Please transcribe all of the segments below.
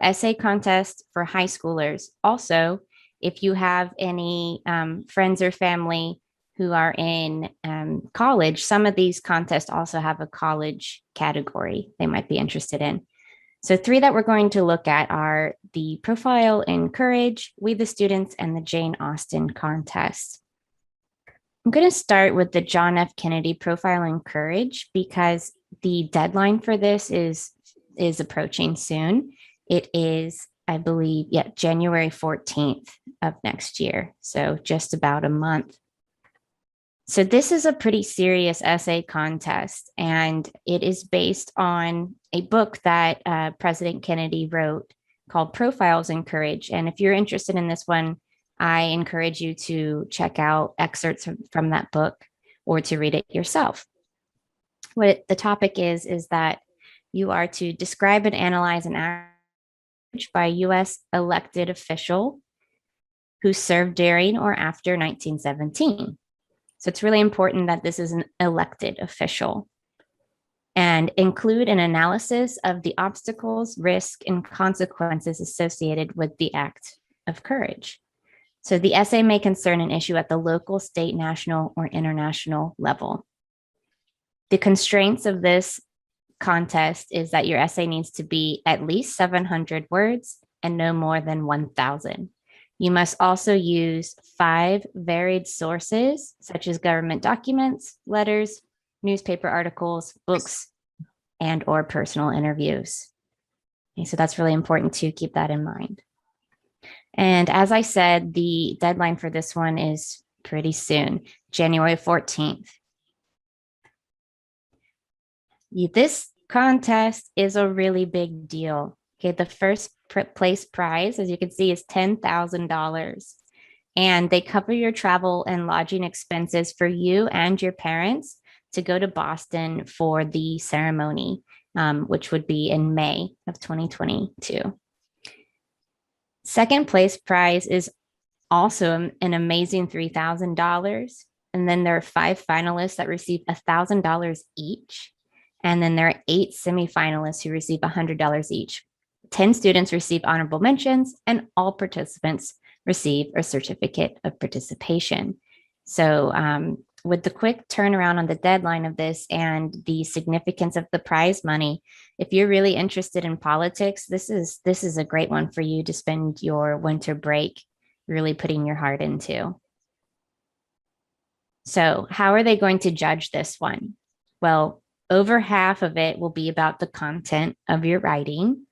essay contest for high schoolers. Also, if you have any friends or family who are in college, some of these contests also have a college category they might be interested in. So, three that we're going to look at are the Profile in Courage, We the Students, and the Jane Austen contest. I'm going to start with the John F. Kennedy Profile in Courage because the deadline for this is approaching soon. It is, I believe, January 14th of next year. So just about a month. So this is a pretty serious essay contest, and it is based on a book that President Kennedy wrote called Profiles in Courage. And if you're interested in this one, I encourage you to check out excerpts from that book or to read it yourself. What the topic is that you are to describe and analyze an act by a U.S. elected official who served during or after 1917. So it's really important that this is an elected official, and include an analysis of the obstacles, risk, and consequences associated with the act of courage. So the essay may concern an issue at the local, state, national, or international level. The constraints of this contest is that your essay needs to be at least 700 words and no more than 1,000. You must also use 5 varied sources, such as government documents, letters, newspaper articles, books, and or personal interviews. Okay, so that's really important to keep that in mind. And as I said, the deadline for this one is pretty soon, January 14th. This contest is a really big deal. Okay, the first place prize, as you can see, is $10,000. And they cover your travel and lodging expenses for you and your parents to go to Boston for the ceremony, which would be in May of 2022. Second place prize is also an amazing $3,000. And then there are 5 finalists that receive $1,000 each. And then there are 8 semifinalists who receive $100 each. 10 students receive honorable mentions, and all participants receive a certificate of participation. So with the quick turnaround on the deadline of this and the significance of the prize money, if you're really interested in politics, this is a great one for you to spend your winter break really putting your heart into. So how are they going to judge this one? Well, over half of it will be about the content of your writing.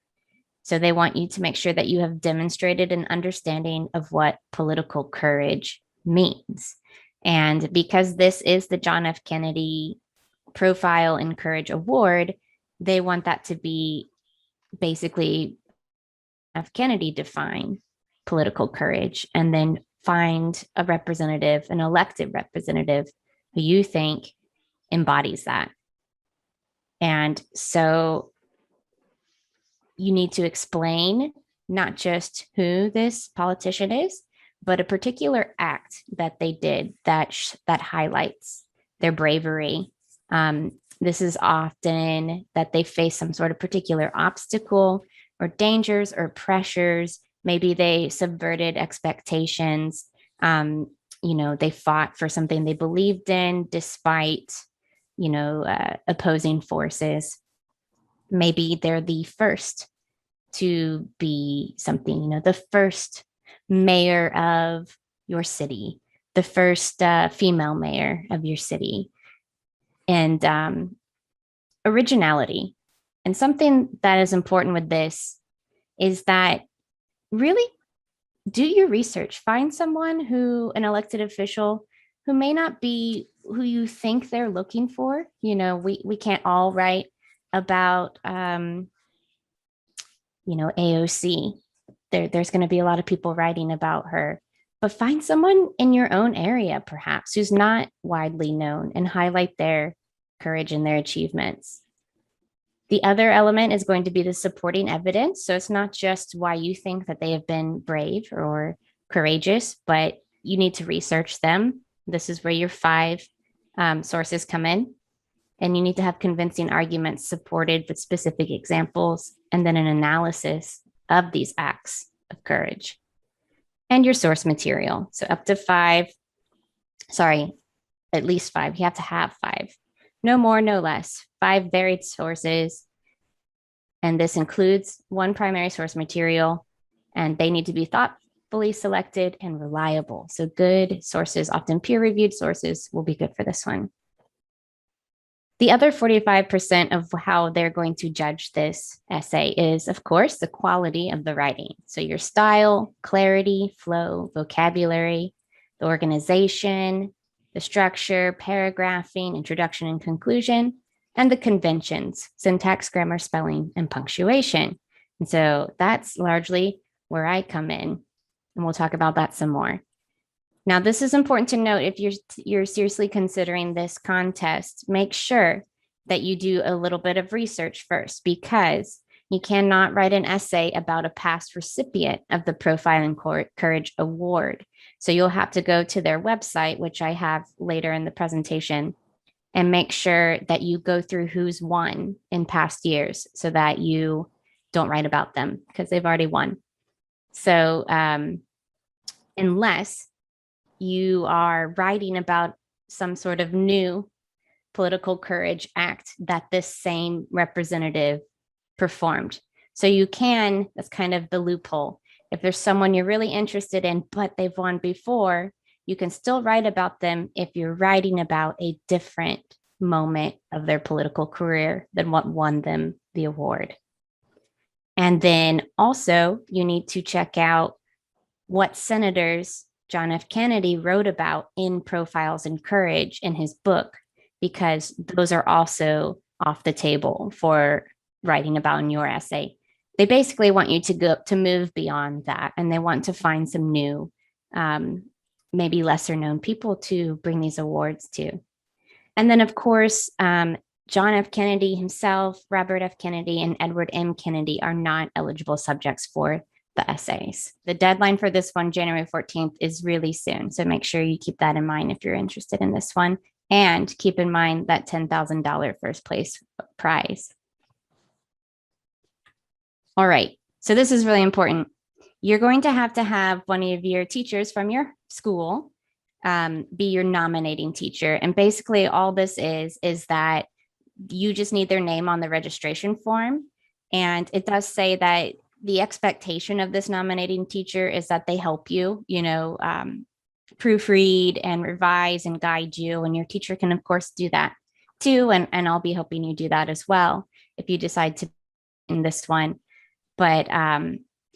So they want you to make sure that you have demonstrated an understanding of what political courage means. And because this is the John F. Kennedy Profile in Courage Award, they want that to be basically F. Kennedy define political courage and then find a representative, an elected representative who you think embodies that. And so you need to explain not just who this politician is, but a particular act that they did that highlights their bravery. This is often that they face some sort of particular obstacle or dangers or pressures. Maybe they subverted expectations. They fought for something they believed in despite, opposing forces. Maybe they're the first to be something, the first mayor of your city, the first female mayor of your city, and originality. And something that is important with this is that really do your research. Find someone an elected official who may not be who you think they're looking for. We can't all write about AOC. There's going to be a lot of people writing about her, but find someone in your own area, perhaps, who's not widely known and highlight their courage and their achievements. The other element is going to be the supporting evidence. So it's not just why you think that they have been brave or courageous, but you need to research them. This is where your 5 sources come in. And you need to have convincing arguments supported with specific examples and then an analysis of these acts of courage. And your source material. So up to at least five. You have to have five. No more, no less. Five varied sources. And this includes one primary source material, and they need to be thoughtfully selected and reliable. So good sources, often peer-reviewed sources, will be good for this one. The other 45% of how they're going to judge this essay is, of course, the quality of the writing. So your style, clarity, flow, vocabulary, the organization, the structure, paragraphing, introduction and conclusion, and the conventions, syntax, grammar, spelling, and punctuation. And so that's largely where I come in, and we'll talk about that some more. Now, this is important to note. If you're seriously considering this contest, make sure that you do a little bit of research first, because you cannot write an essay about a past recipient of the Profile and Courage Award. So you'll have to go to their website, which I have later in the presentation, and make sure that you go through who's won in past years so that you don't write about them because they've already won. So unless you are writing about some sort of new political courage act that this same representative performed. So you can, that's kind of the loophole. If there's someone you're really interested in, but they've won before, you can still write about them if you're writing about a different moment of their political career than what won them the award. And then also you need to check out what senators John F. Kennedy wrote about in Profiles in Courage in his book, because those are also off the table for writing about in your essay. They basically want you to move beyond that, and they want to find some new, maybe lesser known people to bring these awards to. And then, of course, John F. Kennedy himself, Robert F. Kennedy, and Edward M. Kennedy are not eligible subjects for the essays. The deadline for this one, January 14th, is really soon. So make sure you keep that in mind if you're interested in this one. And keep in mind that $10,000 first place prize. All right, so this is really important. You're going to have one of your teachers from your school be your nominating teacher. And basically all this is that you just need their name on the registration form. And it does say that the expectation of this nominating teacher is that they help you, proofread and revise and guide you. And your teacher can, of course, do that too. And I'll be helping you do that as well if you decide to in this one. But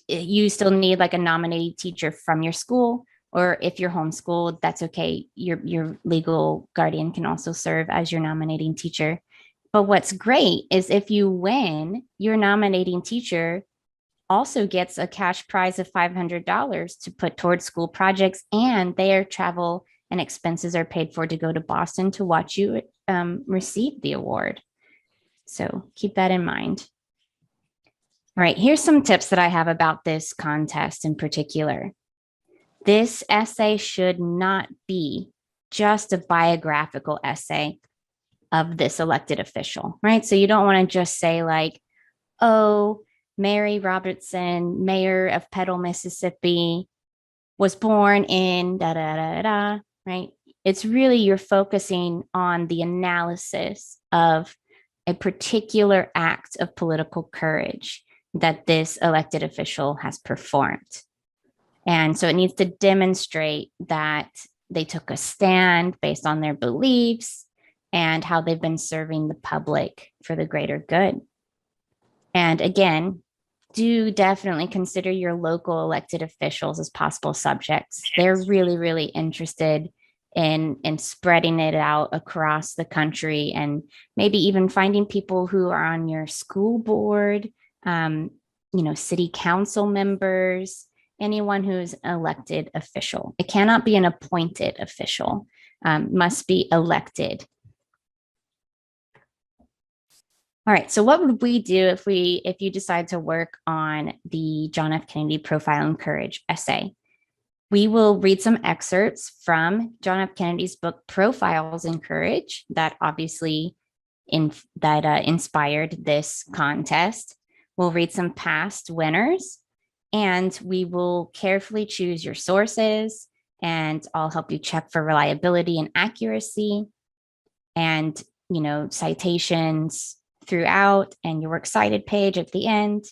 you still need like a nominating teacher from your school, or if you're homeschooled, that's okay. Your legal guardian can also serve as your nominating teacher. But what's great is if you win, your nominating teacher also gets a cash prize of $500 to put towards school projects, and their travel and expenses are paid for to go to Boston to watch you receive the award. So keep that in mind. All right, here's some tips that I have about this contest in particular. This essay should not be just a biographical essay of this elected official, right? So you don't want to just say like, oh, Mary Robertson, mayor of Petal, Mississippi, was born in da da da da, right? It's really, you're focusing on the analysis of a particular act of political courage that this elected official has performed. And so it needs to demonstrate that they took a stand based on their beliefs and how they've been serving the public for the greater good. And again, do definitely consider your local elected officials as possible subjects. They're really, really interested in spreading it out across the country, and maybe even finding people who are on your school board, city council members, anyone who's an elected official. It cannot be an appointed official, must be elected. All right, so what would we do if you decide to work on the John F. Kennedy Profile in Courage essay? We will read some excerpts from John F. Kennedy's book, Profiles in Courage, that obviously inspired this contest. We'll read some past winners, And we will carefully choose your sources, and I'll help you check for reliability and accuracy, and citations throughout, and your works cited page at the end.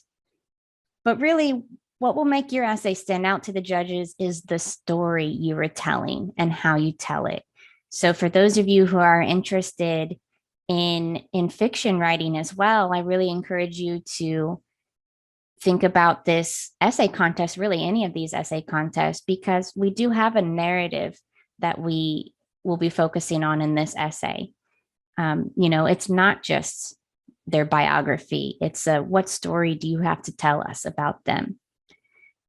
But really, what will make your essay stand out to the judges is the story you are telling and how you tell it. So for those of you who are interested in fiction writing as well, I really encourage you to think about this essay contest, really any of these essay contests, because we do have a narrative that we will be focusing on in this essay. It's not just their biography. It's what story do you have to tell us about them?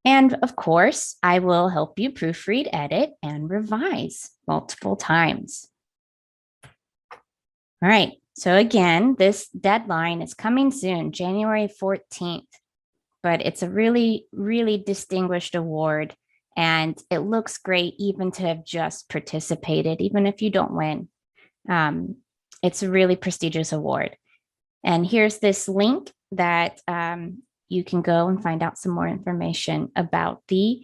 And of course, I will help you proofread, edit, and revise multiple times. All right. So again, this deadline is coming soon, January 14th, but it's a really, really distinguished award. And it looks great even to have just participated, even if you don't win. It's a really prestigious award. And here's this link that you can go and find out some more information about the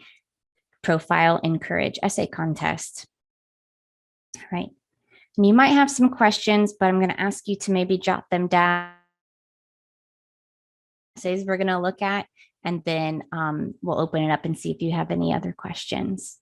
Profile in Courage essay contest. All right. And you might have some questions, but I'm going to ask you to maybe jot them down. Essays we're going to look at, and then we'll open it up and see if you have any other questions.